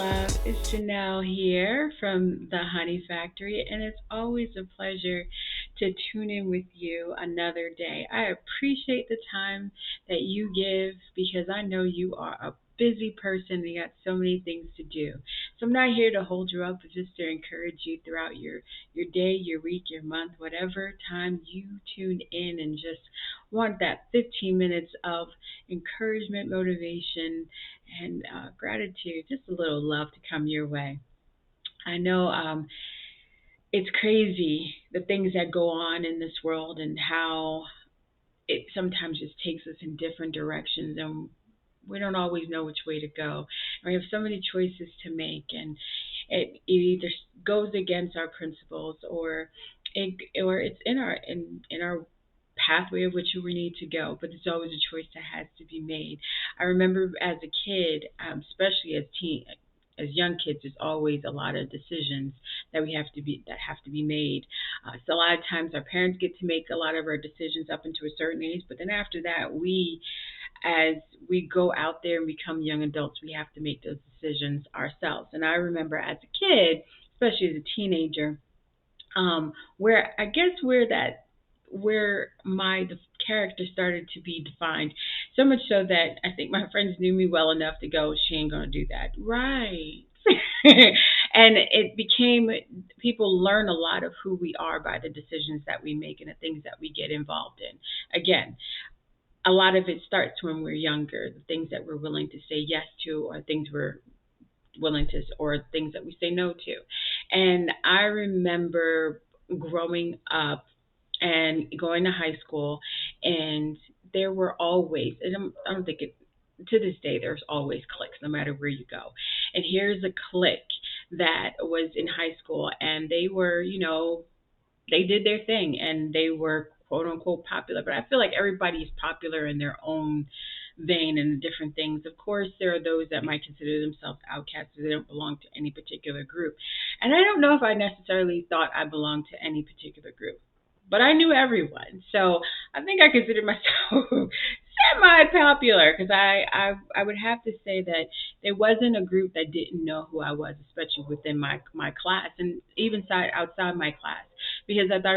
love. It's Janelle here from the Honey Factory, and it's always a pleasure to tune in with you another day. I appreciate the time that you give because I know you are a busy person and you got so many things to do. So I'm not here to hold you up, but just to encourage you throughout your day, your week, your month, whatever time you tune in and just want that 15 minutes of encouragement, motivation, and gratitude, just a little love to come your way. I know it's crazy the things that go on in this world and how it sometimes just takes us in different directions and we don't always know which way to go. And we have so many choices to make, and it either goes against our principles or it's in our pathway of which we need to go. But it's always a choice that has to be made. I remember as a kid, especially as young kids, there's always a lot of decisions that have to be made. So a lot of times our parents get to make a lot of our decisions up into a certain age, but then after that, as we go out there and become young adults, we have to make those decisions ourselves. And I remember as a kid, especially as a teenager, where my character started to be defined, so much so that I think my friends knew me well enough to go, she ain't gonna do that, right? And it became people learn a lot of who we are by the decisions that we make and the things that we get involved in. Again, a lot of it starts when we're younger. The things that we're willing to say yes to, or things we're willing to, or things that we say no to. And I remember growing up and going to high school, and there were always, and I don't think it, to this day, there's always cliques no matter where you go. And here's a clique that was in high school, and they were, they did their thing and they were quote unquote popular. But I feel like everybody is popular in their own vein and different things. Of course, there are those that might consider themselves outcasts because they don't belong to any particular group. And I don't know if I necessarily thought I belonged to any particular group, but I knew everyone. So I think I considered myself semi-popular because I would have to say that there wasn't a group that didn't know who I was, especially within my class and even outside my class, because I thought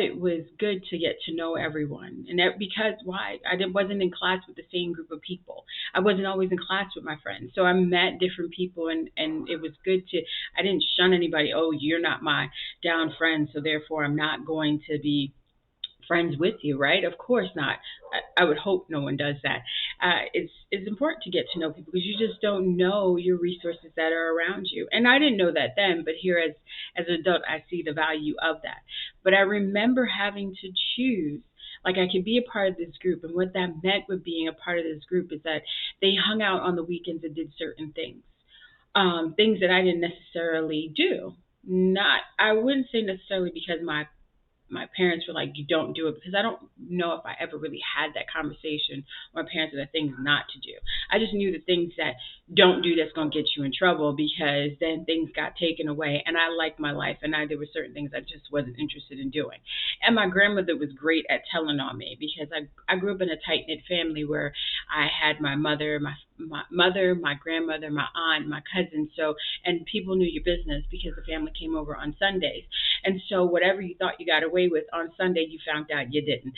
it was good to get to know everyone, and that because why wasn't in class with the same group of people. I wasn't always in class with my friends, so I met different people, and it was good to. I didn't shun anybody. Oh, you're not my down friend, so therefore I'm not going to be friends with you, right? Of course not. I would hope no one does that. It's important to get to know people because you just don't know your resources that are around you. And I didn't know that then, but here as an adult, I see the value of that. But I remember having to choose. Like I could be a part of this group, and what that meant with being a part of this group is that they hung out on the weekends and did certain things, things that I didn't necessarily do. Not, I wouldn't say necessarily because my parents were like, you don't do it, because I don't know if I ever really had that conversation with my parents of the things not to do. I just knew the things that don't do that's going to get you in trouble, because then things got taken away and I liked my life, and there were certain things I just wasn't interested in doing. And my grandmother was great at telling on me because I grew up in a tight knit family where I had my mother, my grandmother, my aunt, my cousin. So, and people knew your business because the family came over on Sundays. And so whatever you thought you got away with on Sunday, you found out you didn't.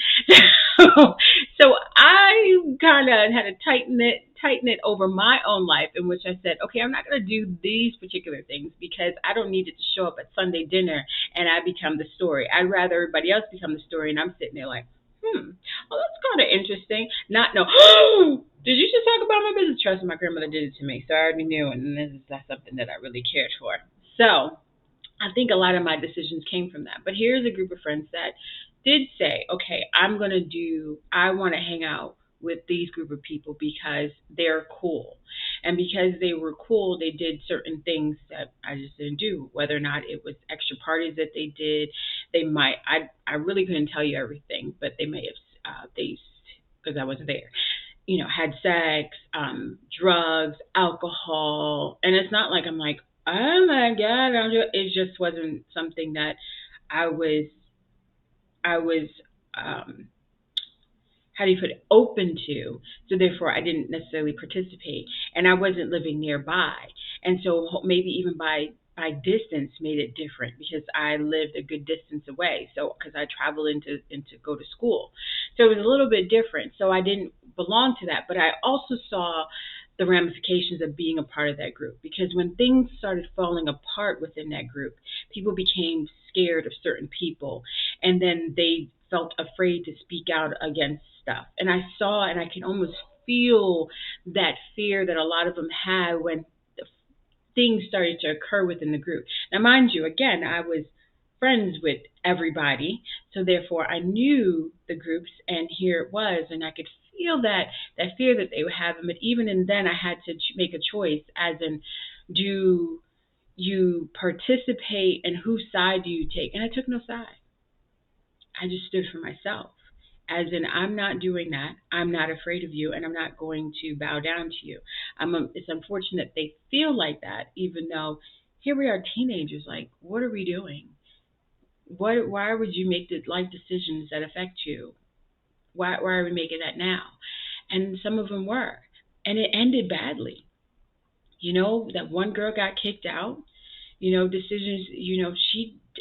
So I kind of had a tight knit over my own life, in which I said, okay, I'm not going to do these particular things because I don't need it to show up at Sunday dinner and I become the story. I'd rather everybody else become the story, and I'm sitting there like, well, that's kind of interesting. Not know. Did you just talk about my business? Trust me, my grandmother did it to me, so I already knew, and this is not something that I really cared for. So I think a lot of my decisions came from that. But here's a group of friends that did say, okay, I want to hang out with these group of people because they're cool. And because they were cool, they did certain things that I just didn't do. Whether or not it was extra parties that they did, I really couldn't tell you everything, but they may have, because I wasn't there, had sex, drugs, alcohol. And it's not like I'm like, oh my God, it just wasn't something that I was, I was, um, how do you put it, open to. So therefore, I didn't necessarily participate, and I wasn't living nearby, and so maybe even by distance made it different because I lived a good distance away. So because I traveled into go to school, so it was a little bit different. So I didn't belong to that, but I also saw the ramifications of being a part of that group, because when things started falling apart within that group, people became scared of certain people, and then they felt afraid to speak out against stuff. And I saw and I can almost feel that fear that a lot of them had when things started to occur within the group. Now, mind you, again, I was friends with everybody, so therefore I knew the groups, and here it was, and I could feel that fear that they were having. But even in then, I had to make a choice, as in, do you participate, and whose side do you take? And I took no side. I just stood for myself. As in, I'm not doing that. I'm not afraid of you, and I'm not going to bow down to you. It's unfortunate they feel like that, even though here we are, teenagers. Like, what are we doing? Why would you make the life decisions that affect you? Why are we making that now? And some of them were, and it ended badly. That one girl got kicked out. Decisions,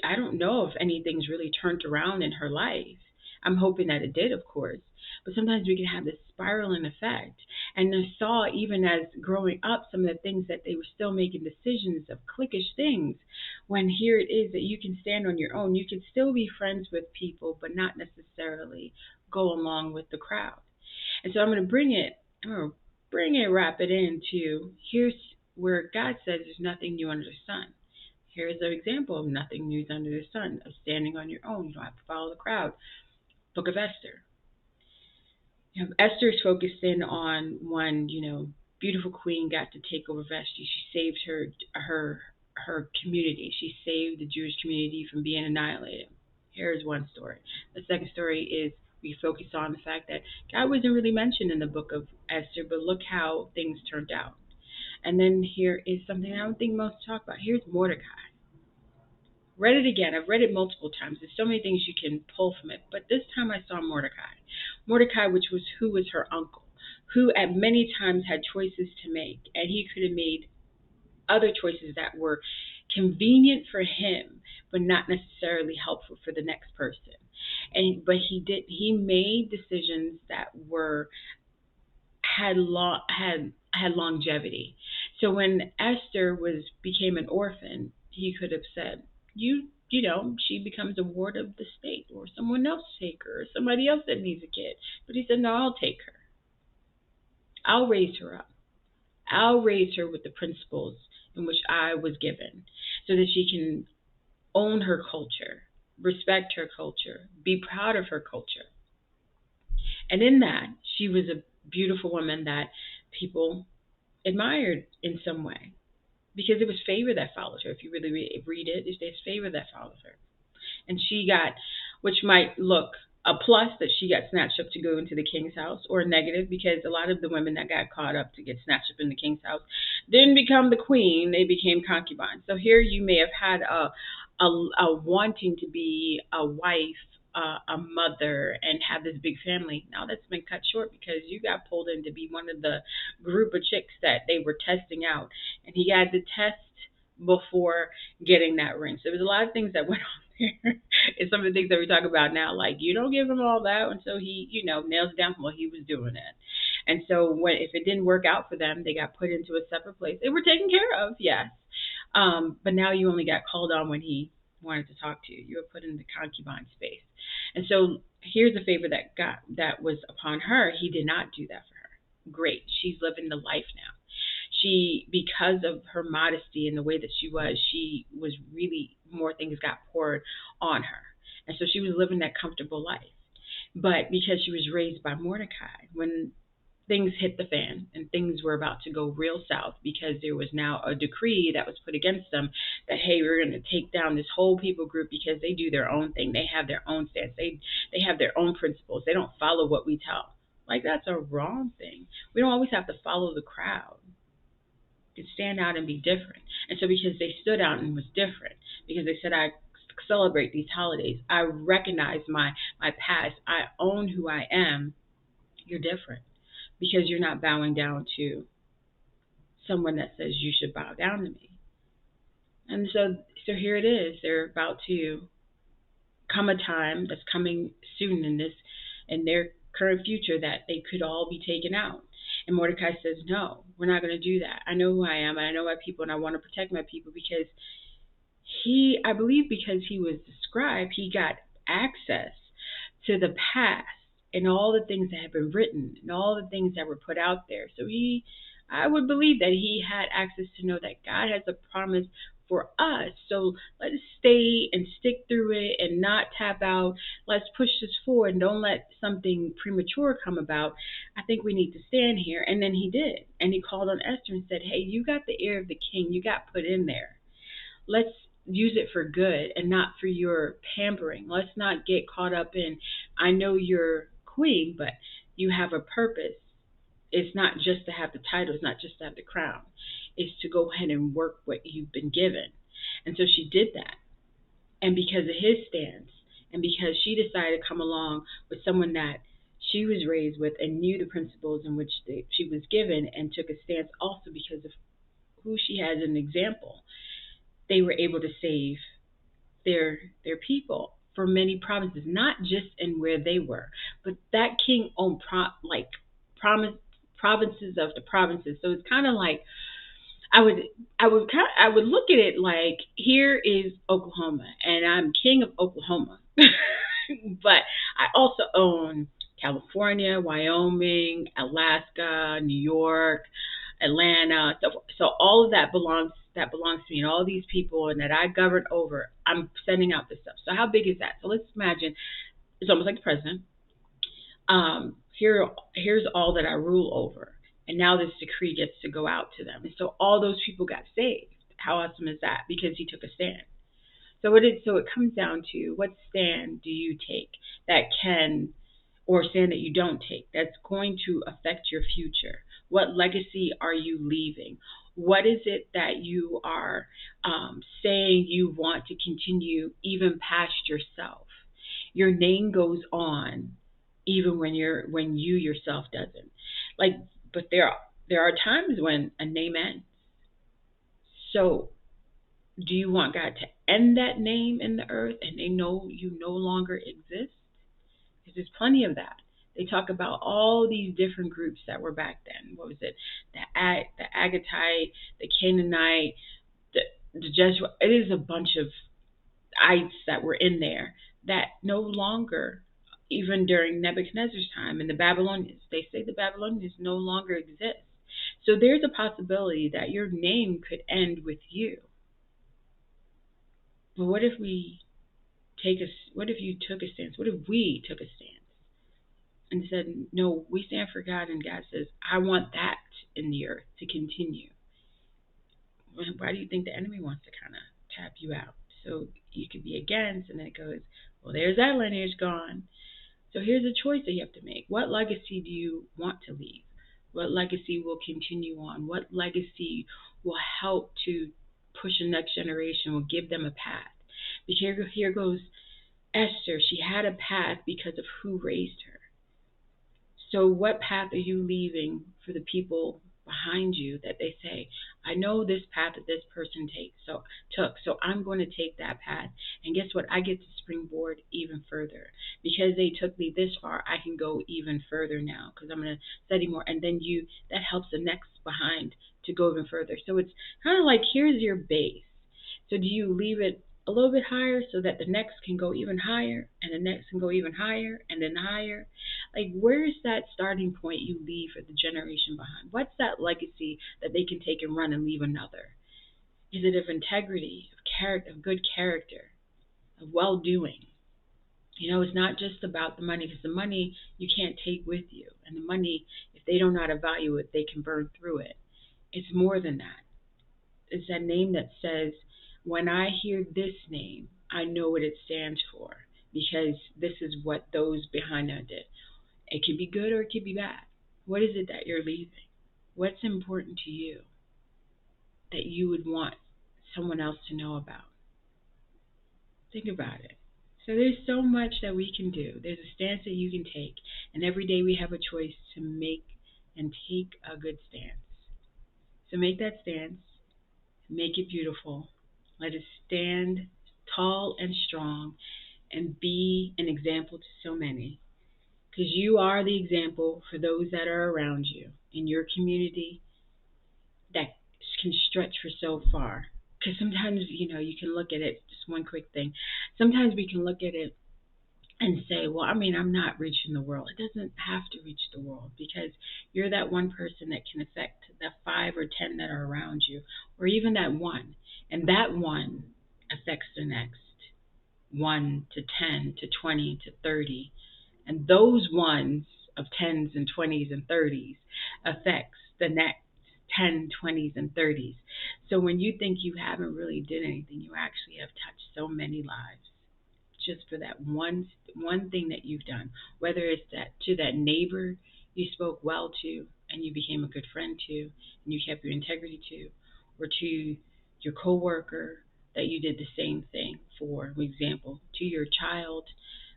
I don't know if anything's really turned around in her life. I'm hoping that it did, of course. But sometimes we can have this spiraling effect. And I saw, even as growing up, some of the things that they were still making decisions of cliquish things, when here it is that you can stand on your own. You can still be friends with people, but not necessarily go along with the crowd. And so I'm going to wrap it into, here's where God says there's nothing new under the sun. Here's an example of nothing new under the sun, of standing on your own. You don't have to follow the crowd. Book of Esther. Esther is focused in on one, beautiful queen got to take over Vashti. She saved her community. She saved the Jewish community from being annihilated. Here's one story. The second story is we focus on the fact that God wasn't really mentioned in the book of Esther, but look how things turned out. And then here is something I don't think most talk about. Here's Mordecai. Read it again. I've read it multiple times. There's so many things you can pull from it. But this time I saw Mordecai. Mordecai, who was her uncle, who at many times had choices to make, and he could have made other choices that were convenient for him, but not necessarily helpful for the next person. But he made decisions that were had longevity. So when Esther became an orphan, he could have said, she becomes a ward of the state, or someone else take her, or somebody else that needs a kid. But he said, no, I'll take her. I'll raise her up. I'll raise her with the principles in which I was given, so that she can own her culture, respect her culture, be proud of her culture. And in that, she was a beautiful woman that people admired in some way, because it was favor that followed her. If you really read it, there's favor that followed her. And she got, which might look a plus, that she got snatched up to go into the king's house, or a negative, because a lot of the women that got caught up to get snatched up in the king's house didn't become the queen, they became concubines. So here you may have had a wanting to be a wife, a mother, and have this big family. Now that's been cut short, because you got pulled in to be one of the group of chicks that they were testing out, and he had to test before getting that ring. So there's a lot of things that went on there. And some of the things that we talk about now, like, you don't give him all that until he, nails down while he was doing it. And so if it didn't work out for them, they got put into a separate place. They were taken care of, yes. But now you only got called on when he wanted to talk to you. You were put in the concubine space. And so here's a favor that was upon her. He did not do that for her. Great. She's living the life now. She, because of her modesty and the way that she was really, more things got poured on her. And so she was living that comfortable life. But because she was raised by Mordecai, when things hit the fan and things were about to go real south, because there was now a decree that was put against them that, hey, we're going to take down this whole people group because they do their own thing. They have their own stance. They have their own principles. They don't follow what we tell. Like, that's a wrong thing. We don't always have to follow the crowd. You can stand out and be different. And so because they stood out and was different, because they said, I celebrate these holidays, I recognize my past, I own who I am, You're different because you're not bowing down to someone that says you should bow down to me. And so here it is. They're about to come a time that's coming soon in their current future that they could all be taken out. And Mordecai says, no, we're not going to do that. I know who I am, and I know my people, and I want to protect my people because I believe because he was the scribe, he got access to the past and all the things that had been written and all the things that were put out there. So I would believe that he had access to know that God has a promise for us. So let's stay and stick through it and not tap out. Let's push this forward and don't let something premature come about. I think we need to stand here. And then he did. And he called on Esther and said, hey, you got the ear of the king. You got put in there. Let's use it for good and not for your pampering. Let's not get caught up in, I know you're queen, but you have a purpose. It's not just to have the title, it's not just to have the crown. It's to go ahead and work what you've been given. And so she did that. And because of his stance, and because she decided to come along with someone that she was raised with and knew the principles in which she was given and took a stance also because of who she had as an example, they were able to save their people for many provinces, not just in where they were, but that king owned promise provinces of the provinces. So it's kind of like I would I would look at it like here is Oklahoma, and I'm king of Oklahoma, but I also own California, Wyoming, Alaska, New York, Atlanta. So all of that belongs to me and all these people and that I govern over. I'm sending out this stuff. So how big is that? So let's imagine it's almost like the president. Here's all that I rule over. And now this decree gets to go out to them. And so all those people got saved. How awesome is that? Because he took a stand. So it comes down to what stand do you take that can, or stand that you don't take that's going to affect your future? What legacy are you leaving? What is it that you are saying you want to continue even past yourself? Your name goes on even when you yourself doesn't. Like, but there are times when a name ends. So do you want God to end that name in the earth and they know you no longer exist? Because there's plenty of that. They talk about all these different groups that were back then. What was it? The Agatite, the Canaanite, the Jesuit. It is a bunch of ites that were in there that no longer, even during Nebuchadnezzar's time and the Babylonians, they say the Babylonians no longer exist. So there's a possibility that your name could end with you. But what if you took a stance? What if we took a stance and said, no, we stand for God, and God says, I want that in the earth to continue? Why do you think the enemy wants to kind of tap you out? So you could be against, and then it goes, well, there's that lineage gone. So here's a choice that you have to make. What legacy do you want to leave? What legacy will continue on? What legacy will help to push the next generation, will give them a path? Because here goes Esther. She had a path because of who raised her. So what path are you leaving for the people behind you that they say, I know this path that this person took, so I'm going to take that path. And guess what? I get to springboard even further. Because they took me this far, I can go even further now because I'm going to study more. And then that helps the next behind to go even further. So it's kind of like, here's your base. So do you leave it a little bit higher so that the next can go even higher and the next can go even higher and then higher? Like, where's that starting point you leave for the generation behind? What's that legacy that they can take and run and leave another? Is it of integrity, of character, of good character, of well-doing? It's not just about the money, because the money you can't take with you. And the money, if they don't know how to value it, they can burn through it. It's more than that. It's that name that says, when I hear this name, I know what it stands for, because this is what those behind it did. It could be good or it could be bad. What is it that you're leaving? What's important to you that you would want someone else to know about? Think about it. So there's so much that we can do. There's a stance that you can take, and every day we have a choice to make and take a good stance. So make that stance, make it beautiful. Let it stand tall and strong and be an example to so many. Because you are the example for those that are around you in your community that can stretch for so far. Because sometimes, you can look at it, just one quick thing. Sometimes we can look at it and say, well, I mean, I'm not reaching the world. It doesn't have to reach the world because you're that one person that can affect the 5 or 10 that are around you, or even that one. And that one affects the next 1 to 10 to 20 to 30. And those ones of 10s and 20s and 30s affects the next 10, 20s, and 30s. So when you think you haven't really did anything, you actually have touched so many lives just for that one thing that you've done, whether it's that to that neighbor you spoke well to and you became a good friend to and you kept your integrity to, or to your coworker that you did the same thing for example, to your child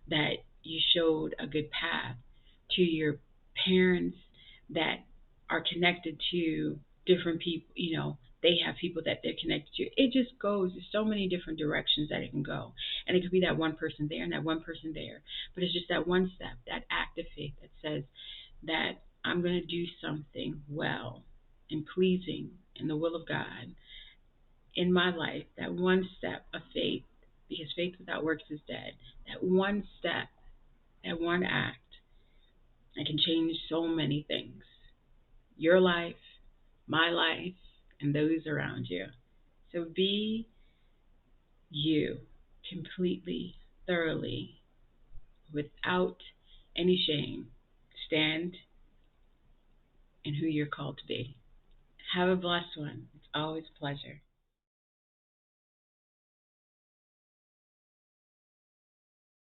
that you showed a good path, to your parents that are connected to different people, they have people that they're connected to. It just goes, there's so many different directions that it can go. And it could be that one person there and that one person there. But it's just that one step, that act of faith that says that I'm going to do something well and pleasing in the will of God in my life. That one step of faith, because faith without works is dead. That one step, that one act, that can change so many things. Your life, my life, and those around you. So be you completely, thoroughly, without any shame. Stand in who you're called to be. Have a blessed one. It's always a pleasure.